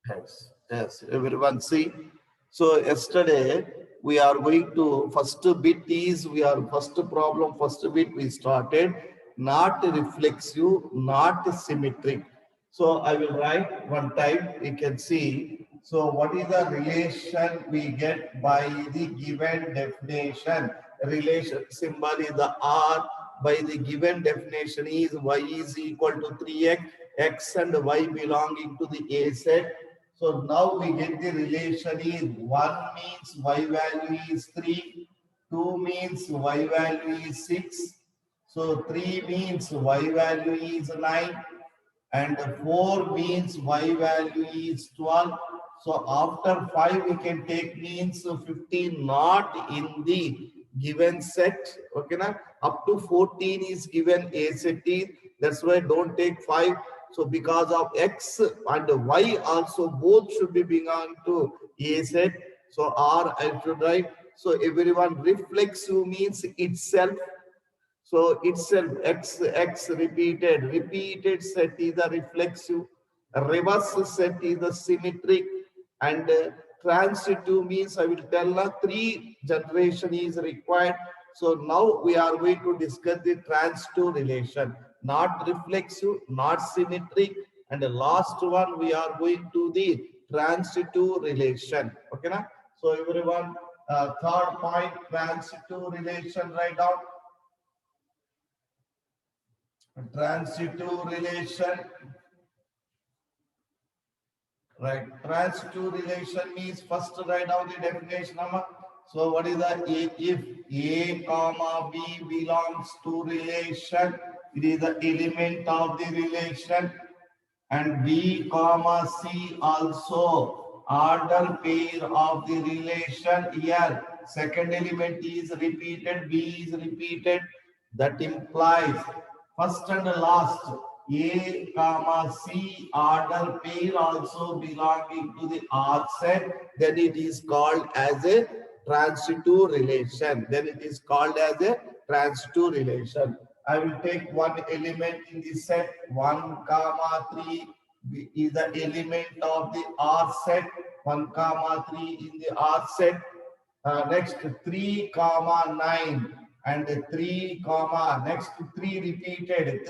Yes, yes, everyone see. So yesterday we are going to first bit is we are first problem, first bit we started not reflexive, not symmetric. So I will write one time, you can see. So what is the relation we get by the given definition? Relation symbol is the R, by the given definition is y is equal to 3x, x and y belonging to the A set. So now we get the relation is 1 means y value is 3, 2 means y value is 6, so 3 means y value is 9, and 4 means y value is 12. So after 5 we can take means 15 not in the given set. Okay, now up to 14 is given A set is, that's why don't take 5. So because of x and y also both should be belong to A set. So R I should write. So everyone reflexive means itself. So itself x repeated set is the reflexive, reverse set is the symmetric, and transitive means I will tell 3 generation is required. So now we are going to discuss the transitive relation, not reflexive, not symmetric, and the last one we are going to the transitive relation. Okay, na? So everyone, third point, transitive relation, write down. Transitive relation, right? Transitive relation means first write down the definition. So what is the A? If A comma B belongs to relation, it is the element of the relation, and B comma C also order pair of the relation. Here second element is repeated, B is repeated. That implies first and last A comma C order pair also belonging to the R set. Then it is called as a transitive relation. Then it is called as a transitive relation. I will take one element in the set. 1 comma 3 is the element of the R set. 1 comma 3 in the R set. Next 3 comma 9 and 3 comma, next 3 repeated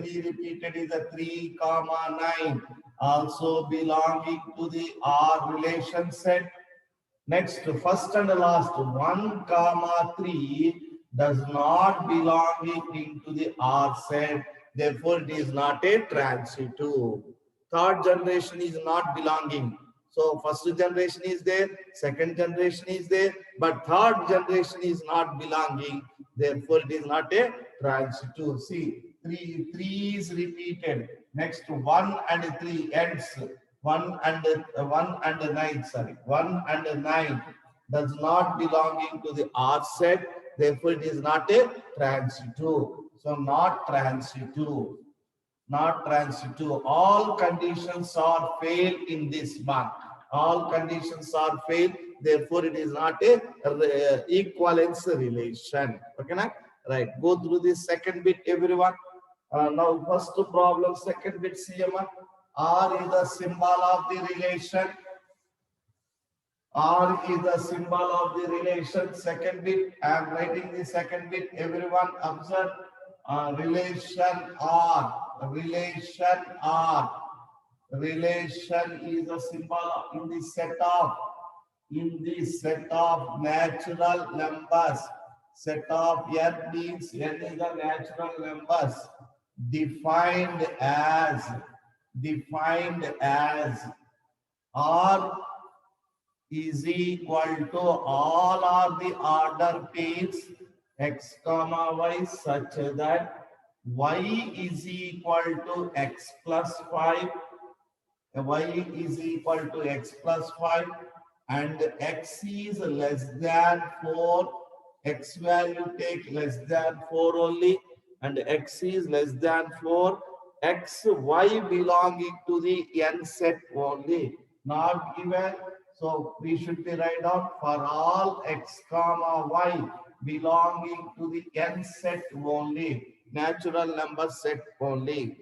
is a 3 comma 9 also belonging to the R relation set. Next, first and last 1 comma 3 does not belong into the R set. Therefore, it is not a transitive. Third generation is not belonging. So first generation is there, second generation is there, but third generation is not belonging. Therefore, it is not a transitive. See, three is repeated. Next, 1 and 3 ends. 1 and 9, sorry, 1 and 9 does not belonging to the R set. Therefore, it is not a transitive. So not transitive. Not transitive. All conditions are fail in this mark. All conditions are fail. Therefore, it is not a equivalence relation. Okay, na? Right. Go through this second bit, everyone. Now, first problem, second bit, CMR. R is the symbol of the relation. R is the symbol of the relation. Second bit, I am writing the second bit. Everyone observe. Relation R. Relation R. Relation is a symbol in the set of natural numbers. Set of n means n is the natural numbers defined as R is equal to all of the order pairs x comma y such that y is equal to x plus 5, y is equal to x plus 5, and x is less than 4, x value take less than 4 only, and x is less than 4, x, y belonging to the n set only, not given. So we should be write down for all x comma y belonging to the n set only, natural number set only.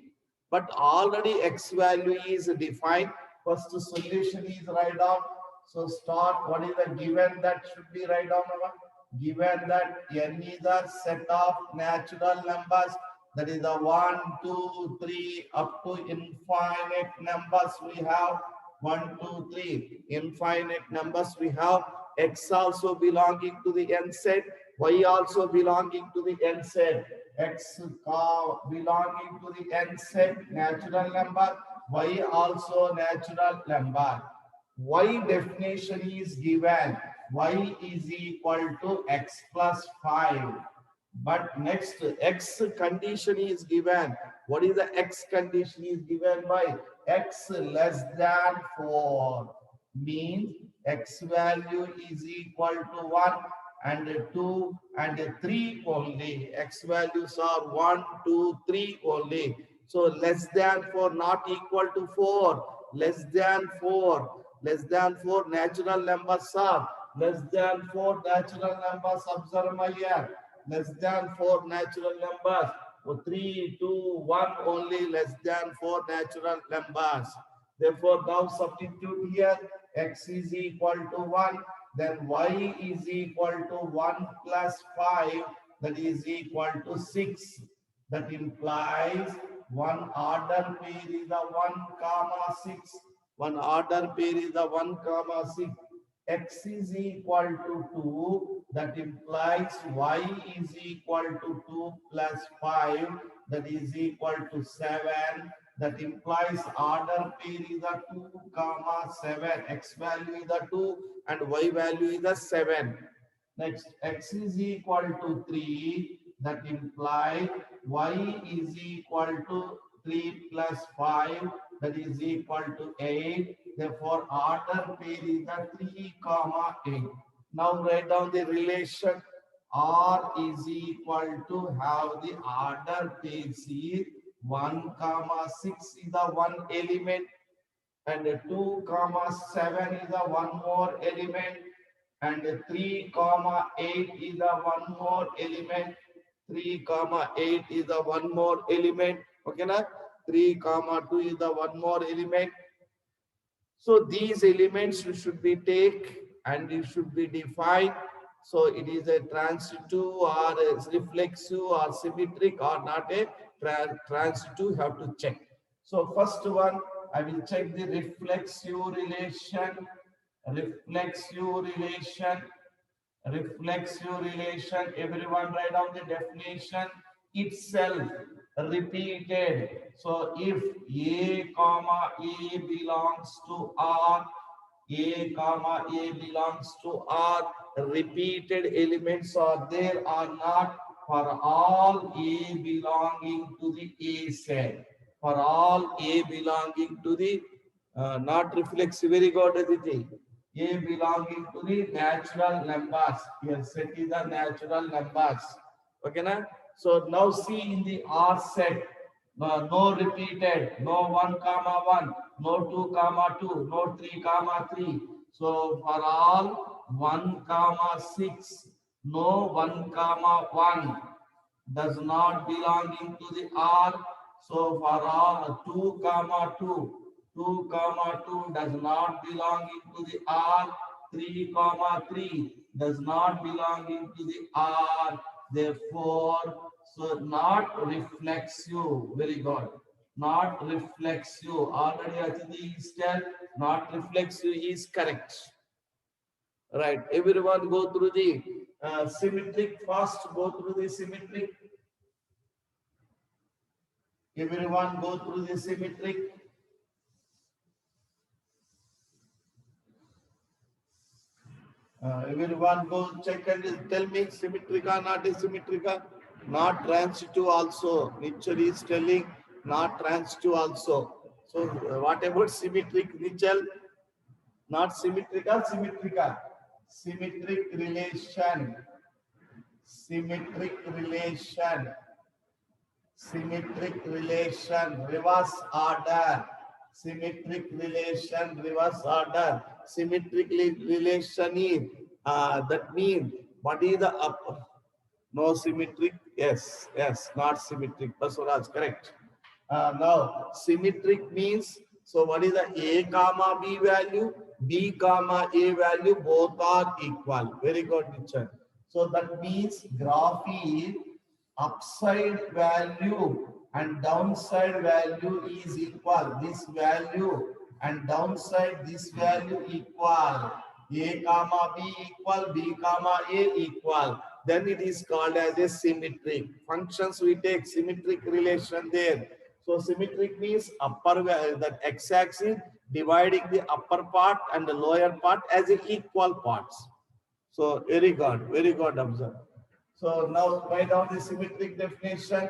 But already x value is defined. First solution is write down. So start, what is the given that should be write down? Given that n is a set of natural numbers, that is the 1, 2, 3 up to infinite numbers we have. 1, 2, 3 infinite numbers we have. X also belonging to the n set, y also belonging to the n set. X belonging to the n set natural number, y also natural number. Y definition is given. Y is equal to x plus 5. But next, x condition is given. What is the x condition is given by? X less than 4. Means x value is equal to 1 and 2 and 3 only. X values are 1, 2, 3 only. So less than 4, not equal to 4. Less than 4. Less than 4 natural numbers are. Less than 4 natural numbers. Observe my here. Less than 4 natural numbers. 3, 2, 1 only less than 4 natural numbers. Therefore, now substitute here. X is equal to 1. Then y is equal to 1 plus 5. That is equal to 6. That implies one order pair is the 1 comma 6. One order pair is the 1 comma 6. X is equal to 2. That implies y is equal to 2 plus 5. That is equal to 7. That implies order pair is a 2 comma 7. X value is a 2 and y value is a 7. Next, x is equal to 3. That implies y is equal to 3 plus 5. That is equal to 8. Therefore, order pair is a 3 comma 8. Now write down the relation. R is equal to have the order pairs is 1 comma 6 is the one element and 2 comma 7 is the one more element and 3 comma 8 is the one more element. 3 comma 8 is the one more element. Okay, na? 3 comma 2 is the one more element. So these elements should be take and it should be defined. So it is a transitive or a reflexive or symmetric or not a transitive, have to check. So first one, I will check the reflexive relation. Reflexive relation. Reflexive relation. Everyone write down the definition. Itself repeated. So if A comma A belongs to R, A comma A belongs to R, repeated elements are there or not for all A belonging to the A set. For all A belonging to the not reflexive. Very good, Aditi. A belonging to the natural numbers. Here set is the natural numbers. Okay, na? So now see in the R set, no repeated, no 1 comma 1, no 2 comma 2, no 3 comma 3. So for all 1 comma 6, no 1 comma 1 does not belong into the R. So for all 2 comma 2, 2 comma 2 does not belong into the R. 3 comma 3 does not belong into the R. Therefore, so not reflexive. Very good. Not reflexive. Already Atiti is tell not reflexive is correct. Right. Everyone go through the symmetric first. Go through the symmetric. Everyone go through the symmetric. Everyone go check and tell me symmetrica, not asymmetrica, not transitive also. Nichal is telling not transitive also. So what about symmetric, Nichal? Not symmetrica, symmetrica. Symmetric relation. Symmetric relation. Symmetric relation, reverse order. Symmetric relation, reverse order. Symmetric relation is that means what is the up? No symmetric. Yes, not symmetric. Baswaraj, correct. Now symmetric means So what is the A comma B value? B comma A value, both are equal. Very good, teacher. So that means graph is upside value and downside value is equal. This value and downside this value equal. A comma B equal, B comma A equal. Then it is called as a symmetric. Functions we take symmetric relation there. So symmetric means upper that x-axis dividing the upper part and the lower part as equal parts. So very good observe. So now write down the symmetric definition.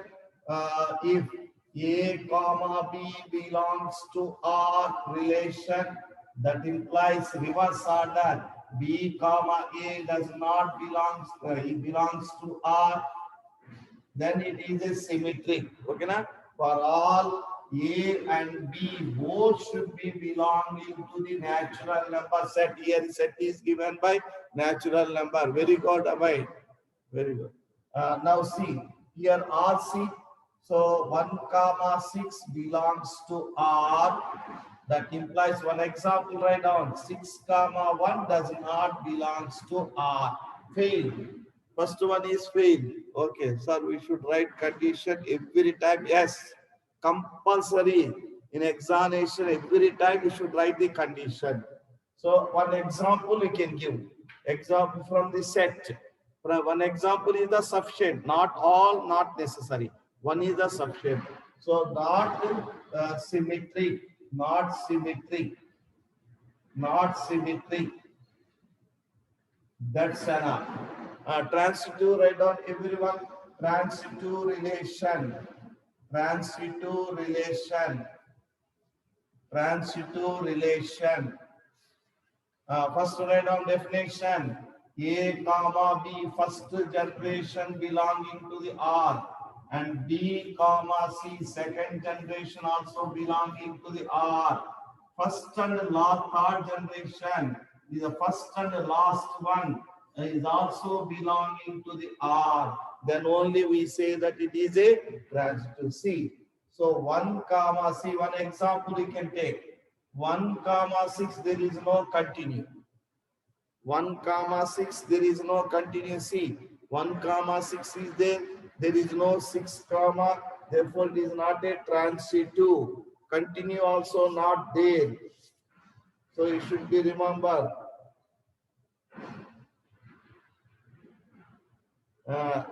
If A comma B belongs to R relation, that implies reverse order. B comma A does not it belongs to R, then it is a symmetric. Okay, na? For all A and B both should be belonging to the natural number set. Here set is given by natural number. Very good, Abhay. Very good. Now see, here RC. So 1 comma 6 belongs to R. That implies one example right down. 6 comma 1 does not belongs to R. Fail. First one is fail. Okay, sir, we should write condition every time. Yes, compulsory in examination. Every time you should write the condition. So one example we can give. Example from the set. One example is the sufficient. Not all, not necessary. One is the sufficient. So not symmetric, not symmetric, not symmetric. That's enough. Transitive, write down everyone. Transitive relation. Transitive relation. Transitive relation. First write down definition. A comma B first generation belonging to the R, and B comma C second generation also belonging to the R. First and last third generation is the first and the last one is also belonging to the R. Then only we say that it is a transitive. C. So 1 comma C, one example we can take. 1 comma 6 there is no continue. 1 comma 6 there is no continuous. C. 1 comma 6 is there is no 6 comma, therefore it is not a transitive. Continue also not there, so it should be remembered.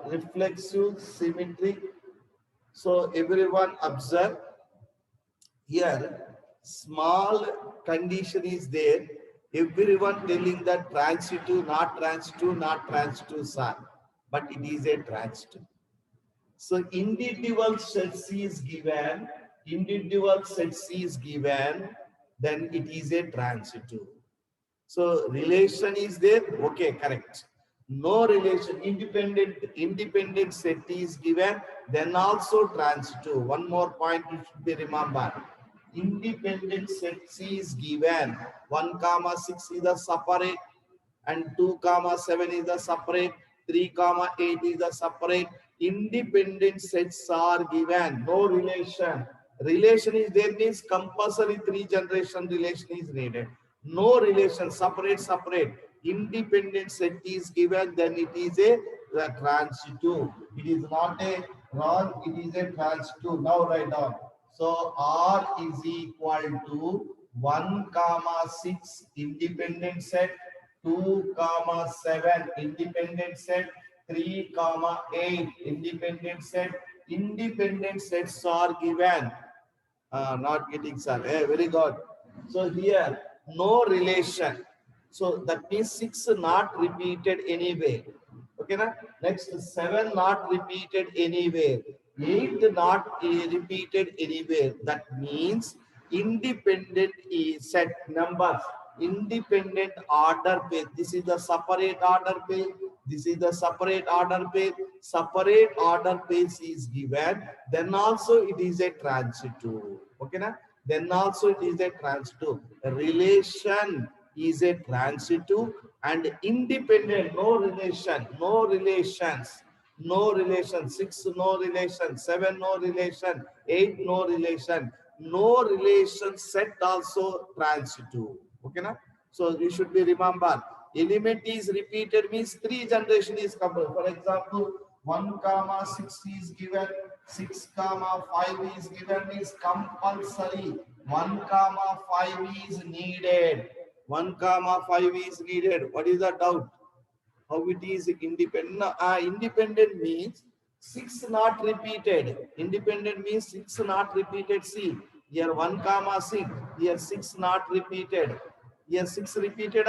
Reflexive, symmetric. So everyone observe here, small condition is there. Everyone telling that transitive, not transitive, not transitive, sir. But it is a transitive. So individual set C is given, then it is a transitive. So relation is there, okay, correct. No relation, independent set is given, then also transitive. One more point you should be remembered. Independent set C is given. 1 comma 6 is a separate, and 2 comma 7 is a separate, 3 comma 8 is a separate. Independent sets are given. No relation. Relation is there means compulsory 3 generation relation is needed. No relation, separate. Independent set is given, then it is a transitive. It is not a wrong, it is a transitive. Now write down. So R is equal to 1 comma 6 independent set, 2 comma 7 independent set, 3 comma 8 independent set. Independent sets are given. Not getting sir. Hey, very good. So here no relation. So that means 6 not repeated anywhere. Okay, na? Next 7 not repeated anywhere. 8 not repeated anywhere. That means independent set numbers. Independent order pair. This is the separate order pair. This is the separate order pair. Separate order pair is given. Then also it is a transitive. Okay, na? Then also it is a transitive. Relation is a transitive, and independent, no relation, no relations. No relation, 6 no relation, 7 no relation, 8 no relation. no relation set also transitive. Okay, na? So you should be remember, element is repeated means 3 generation is coupled. For example, 1 comma 6 is given, 6 comma 5 is given means compulsory. 1 comma 5 is needed. 1 comma 5 is needed. What is the doubt? How it is independent? Independent means 6 not repeated. Independent means 6 not repeated. See, here 1 comma 6, here 6 not repeated. Here 6 repeated,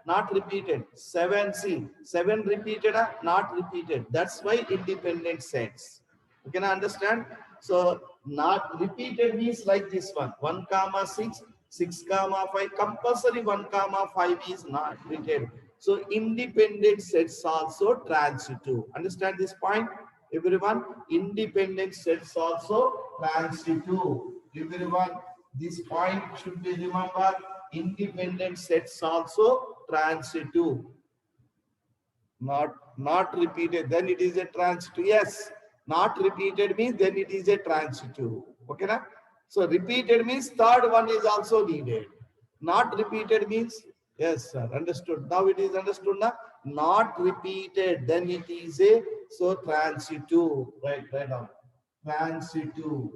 not repeated. 7, see, 7 repeated, not repeated. That's why independent sets. You can understand? So not repeated means like this one. 1 comma 6, 6 comma 5. Compulsory 1 comma 5 is not repeated. So independent sets also transitive. Understand this point, everyone? Independent sets also transitive. Everyone, this point should be remembered. Independent sets also transitive. Not repeated, then it is a transitive. Yes, not repeated means then it is a transitive. Okay, na? So repeated means third one is also needed. Not repeated means, yes sir, understood. Now it is understood now. Not repeated, then it is a so transitive. Right now. Transitive.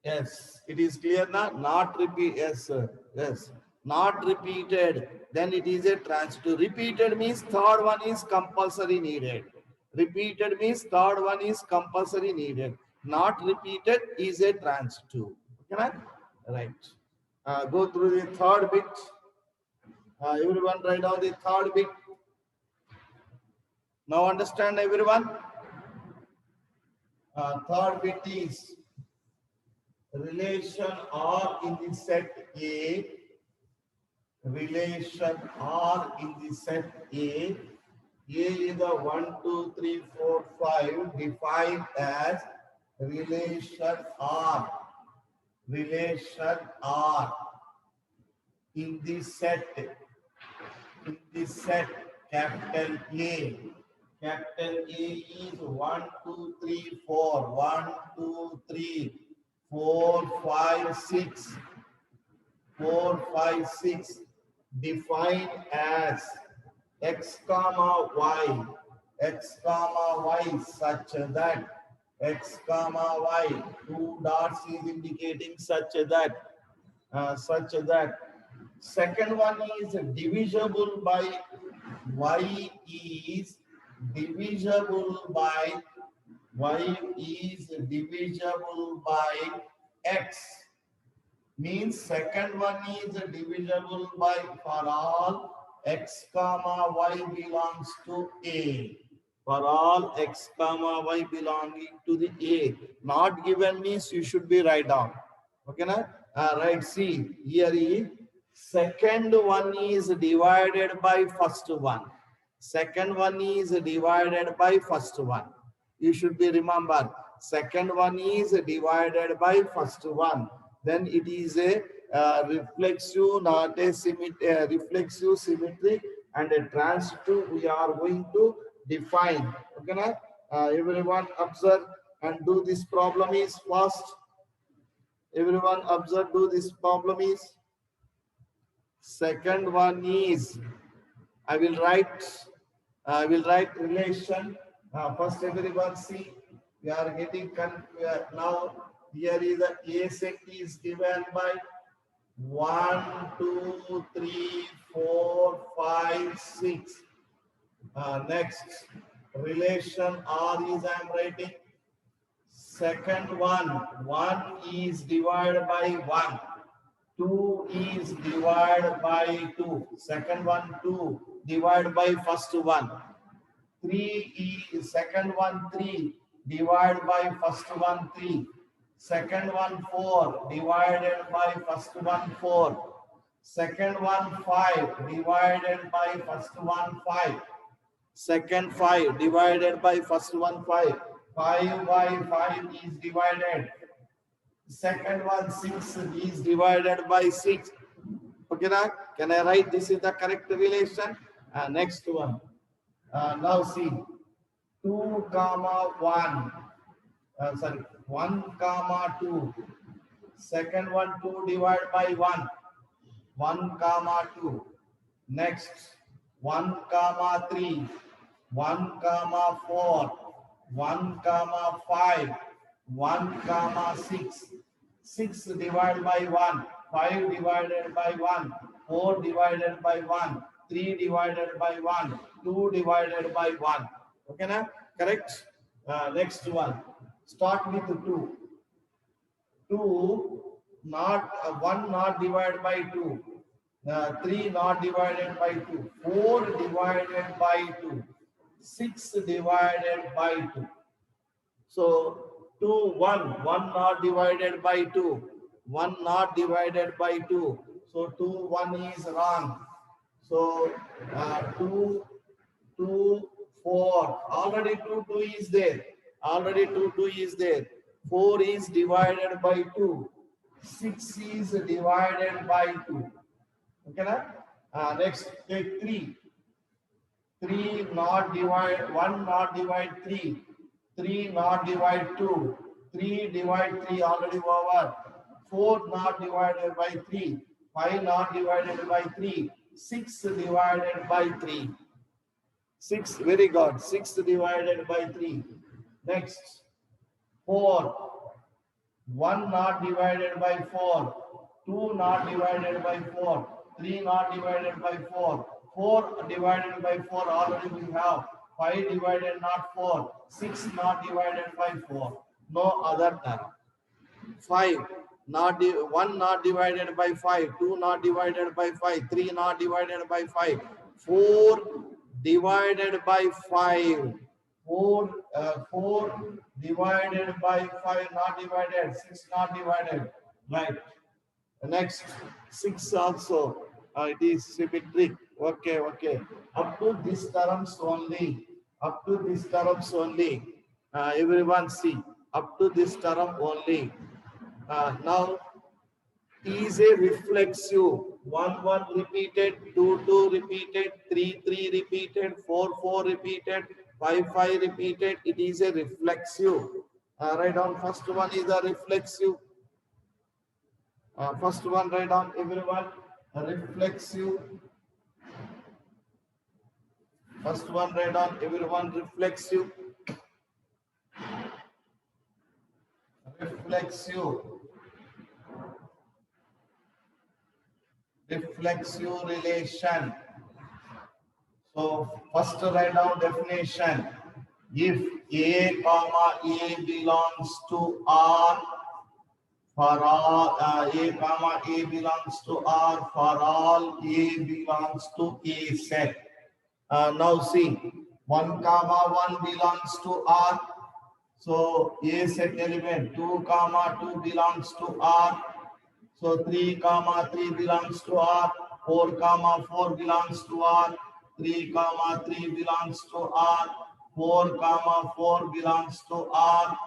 Yes, it is clear now. Not repeat. Yes, sir. Yes, not repeated. Then it is a transitive. Repeated means third one is compulsory needed. Repeated means third one is compulsory needed. Not repeated is a transitive. Okay, right. Go through the third bit. Everyone write down the third bit. Now understand everyone. Third bit is relation R in the set A. Relation R in the set A. A is the 1, 2, 3, 4, 5 defined as relation R. Relation R in the set. In the set capital A. Capital A is 1, 2, 3, 4. 1, 2, 3, 4, 5, 6. 4, 5, 6 defined as x comma y such that x comma y, 2 dots is indicating such that second one is divisible by y is divisible by x, means second one is divisible by for all x comma y belongs to A. For all x comma y belonging to the A. Not given means you should be write down. Okay, na? Right, see, here is second one is divided by first one. Second one is divided by first one. You should be remember. Second one is divided by first one. Then it is a reflexive, not a reflexive, symmetric, and a transitive. We are going to define. Okay, na? Everyone observe and do this problem is first. Everyone observe, do this problem is. Second one is, I will write relation. First everyone see, we are getting now here is the A set is given by 1, 2, 3, 4, 5, 6. Next relation R is I am writing. Second one is divided by 1. 2 is divided by 2. Second one 2 divided by first one. 3 is second one 3 divided by first one 3. Second one 4 divided by first one 4. Second one 5 divided by first one 5. Second 5 divided by first one 5. 5 by 5 is divided. Second one 6 is divided by 6. Okay, now can I write this is the correct relation? Next one. Now see 2 comma 1. sorry, 1 comma 2. Second one, 2 divided by 1. 1 comma 2. Next, 1 comma 3. 1 comma 4. 1 comma 5. 1 comma 6. 6 divided by 1. 5 divided by 1. 4 divided by 1. 3 divided by 1. 2 divided by 1. Okay, na? Correct? Next one. Start with 2. 2 not 1 not divided by 2, 3 not divided by 2, 4 divided by 2, 6 divided by 2. So 2 1 1 not divided by 2, 1 not divided by 2. So 2 1 is wrong. So 2 2 4 already 2 2 is there, already 2 2 is there. 4 is divided by 2. 6 is divided by 2. Okay, na? Next, take 3. 3 not divide, 1 not divide 3. 3 not divide 2. 3 divide 3 already over. 4 not divided by 3. 5 not divided by 3. 6 divided by 3. 6, very good. 6 divided by 3. Next, 4. 1 not divided by 4. 2 not divided by 4. 3 not divided by 4. 4 divided by 4 already we have. 5 divided not 4. 6 not divided by 4. No other term. 5 not 1 not divided by 5. 2 not divided by 5. 3 not divided by 5. 4 divided by 5. 4 divided by 5 not divided. 6 not divided. Right. Next, 6 also. It is symmetric. Okay, okay. Up to this terms only. Up to this terms only. Everyone see. Up to this term only. Now is a reflexive. 1 1 repeated, 2 2 repeated, 3 3 repeated, 4 4 repeated, 5 5 repeated. It is a reflexive. Write down first one is a reflexive. First one write down everyone. Reflexive. First one write down everyone. Reflexive. Reflexive. Reflexive relation. So first write down definition. If A comma A belongs to R for all, A comma A belongs to R for all A belongs to A set. Now see, 1 comma 1 belongs to R. So A set element 2 comma 2 belongs to R. So 3 comma 3 belongs to R. 4 comma 4 belongs to R. 3 comma 3 belongs to R. 4 comma 4 belongs to R.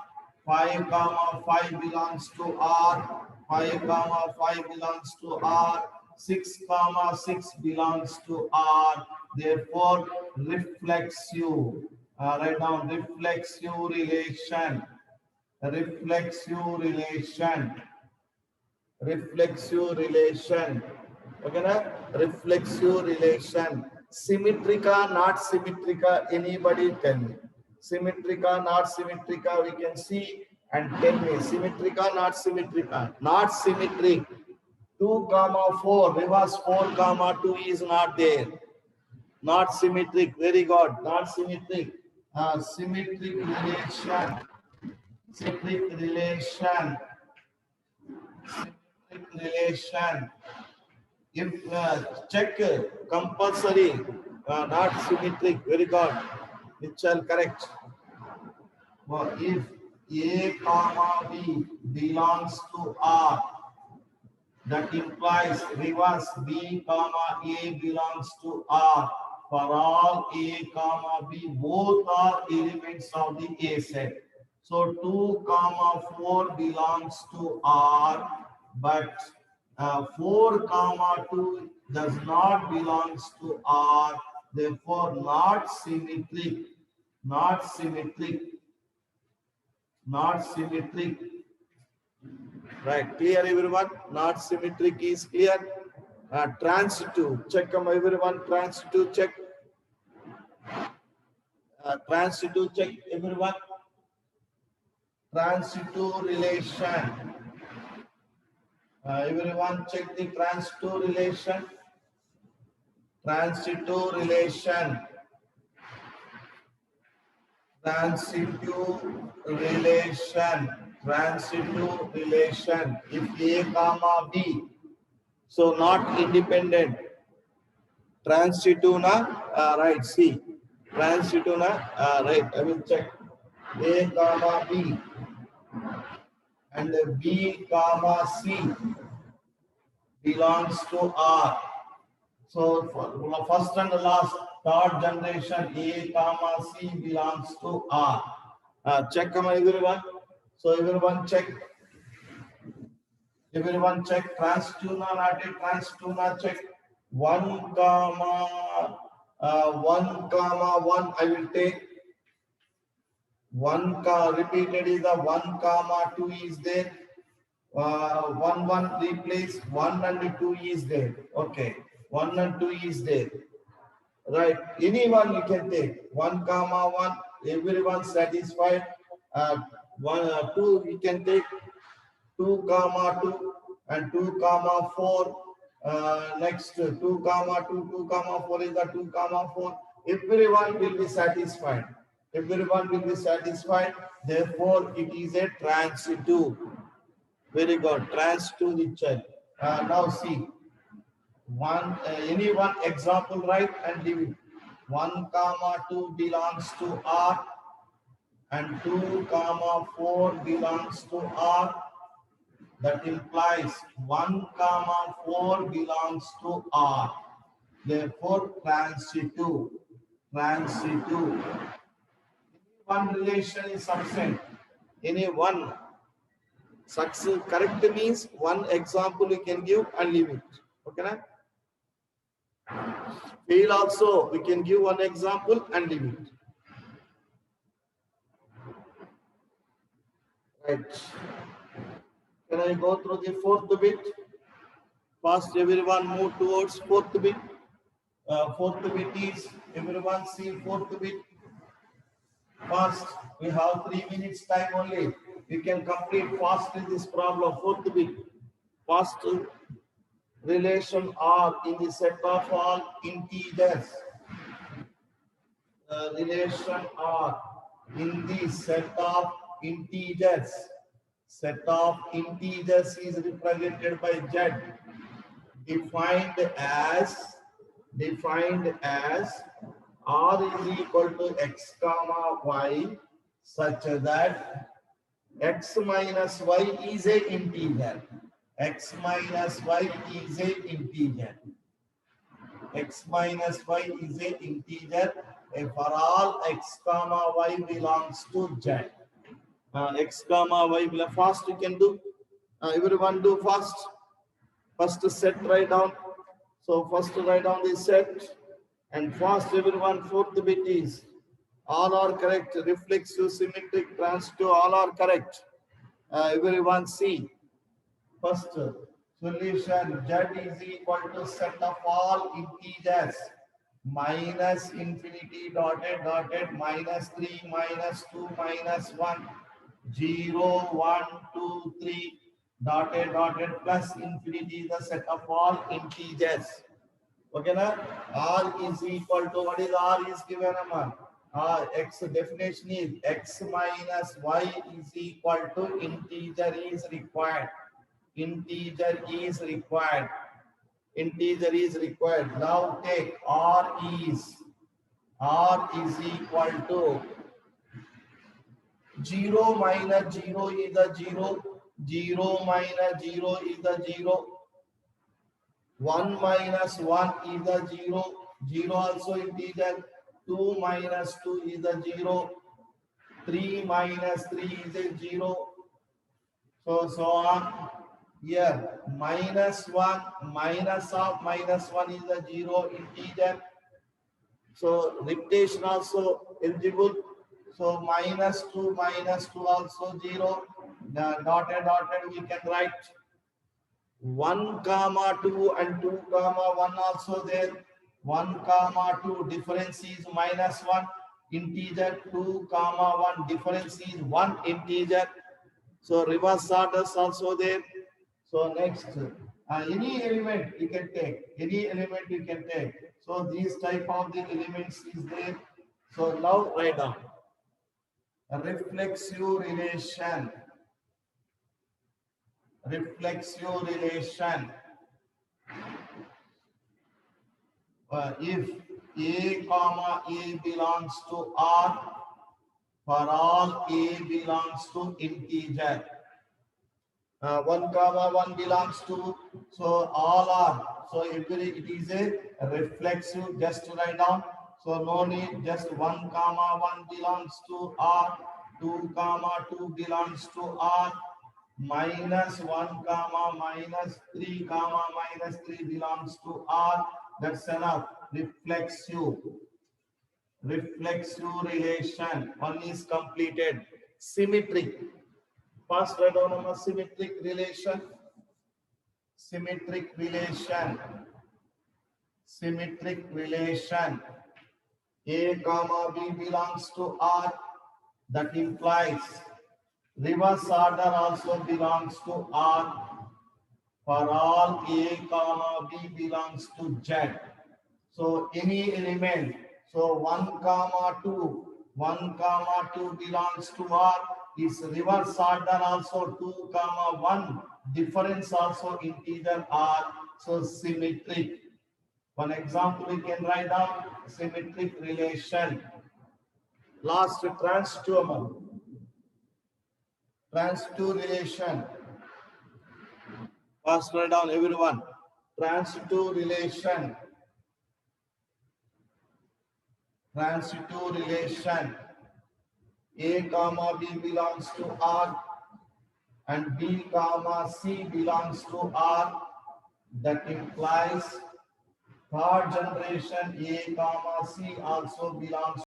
5 comma 5 belongs to R. 5 comma 5 belongs to R. 6 comma 6 belongs to R. Therefore, reflexive. Write down reflexive relation. Reflexive relation. Reflexive relation. Okay, na? Reflexive relation. Symmetrica, not symmetrica. Anybody tell me. Symmetrica, not symmetrica. We can see and tell me. Symmetrica, not symmetrica. Not symmetric. 2 comma 4. Reverse 4 comma 2 is not there. Not symmetric. Very good. Not symmetric. Symmetric relation. Symmetric relation. Symmetric relation. If check compulsory, not symmetric. Very good. Mitchell, correct. Well, if A comma B belongs to R, that implies reverse B comma A belongs to R. For all A comma B, both are elements of the A set. So 2 comma 4 belongs to R, but 4 comma 2 does not belongs to R. Therefore, not symmetric. Not symmetric. not symmetric. Right, clear everyone? Not symmetric is clear. Transitive, check everyone, transitive check. Transitive check everyone. Transitive relation. Everyone check the transitive relation. Transitive relation. Transitive relation. Transitive relation. If A comma B, so not independent. Transitive na right. C. Transitive na right. I will check. A comma B and B comma C belongs to R. So for first and last third generation A comma C belongs to R. Check everyone. So everyone check. Everyone check. Transitive na not a transitive na check. 1 comma 1 comma 1. I will take 1 repeated is the 1 comma 2 is there. 1 1 replace 1 and 2 is there. Okay, 1 and 2 is there. Right, anyone you can take 1 comma 1. Everyone satisfied. 2 you can take 2 comma 2 and 2 comma 4. Next 2 comma 2, 2 comma 4 is the 2 comma 4. Everyone will be satisfied. Everyone will be satisfied. Therefore, it is a transitive. Very good. Transitive the child. Now see. Any one example write and leave it. 1 comma 2 belongs to R and 2 comma 4 belongs to R. That implies 1 comma 4 belongs to R. Therefore, transitive. Transitive. One relation is absent. Any one success correct means one example you can give and leave it. Okay, na? Fail also we can give one example and leave it. Right. Can I go through the fourth bit? First, everyone move towards fourth bit. Fourth bit is everyone see fourth bit. First, we have 3 minutes time only. We can complete fast in this problem. Fourth bit. First relation R in the set of all integers. Relation R in the set of integers. Set of integers is represented by Z. Defined as R is equal to X comma Y such that X minus Y is a integer. X minus Y is a integer. X minus Y is a integer. For all X comma Y belongs to Z. X comma Y will fast you can do. Everyone do fast. First set write down. So first write down the set and fast everyone. Fourth bit is all are correct. Reflexive, symmetric, transitive, all are correct. Everyone see. First solution Z is equal to set of all integers minus infinity dotted minus 3 minus 2 minus 1 0 1 2 3 dotted plus infinity is the set of all integers. Okay na? R is equal to what is R is given amount. X definition is X minus Y is equal to integer is required. Integer is required. Integer is required. Now take R is equal to 0 minus 0 is the 0. 0 minus 0 is the 0. 1 minus 1 is the 0. 0 also integer. 2 minus 2 is the 0. 3 minus 3 is a 0. So on. Here minus 1 minus of minus 1 is the 0 integer. So repetition also eligible. So minus 2 also 0. Dotted we can write 1 comma 2 and 2 comma 1 also there. 1 comma 2 difference is minus 1 integer. 2 comma 1 difference is 1 integer. So reverse orders also there. So next, any element you can take. Any element you can take. So these type of the elements is there. So now write down reflexive relation. Reflexive relation. If A comma A belongs to R, for all A belongs to integer. 1 comma 1 belongs to, so all are, so every it is a reflexive, just write down. So no need, just 1 comma 1 belongs to R, 2 comma 2 belongs to R, minus 1 comma minus 3 comma minus 3 belongs to R. That's enough. Reflexive relation. One is completed. Symmetric. First write down a symmetric relation. Symmetric relation. Symmetric relation. A comma B belongs to R. That implies reverse order also belongs to R. For all A comma B belongs to Z. So any element. So 1 comma 2. 1 comma 2 belongs to R. Is reverse order also 2 comma 1. Difference also integer R. So symmetric. One example we can write down symmetric relation. Last, transitive. Transitive relation. First write down everyone. Transitive relation. Transitive relation. A comma B belongs to R and B comma C belongs to R. That implies third generation A comma C also belongs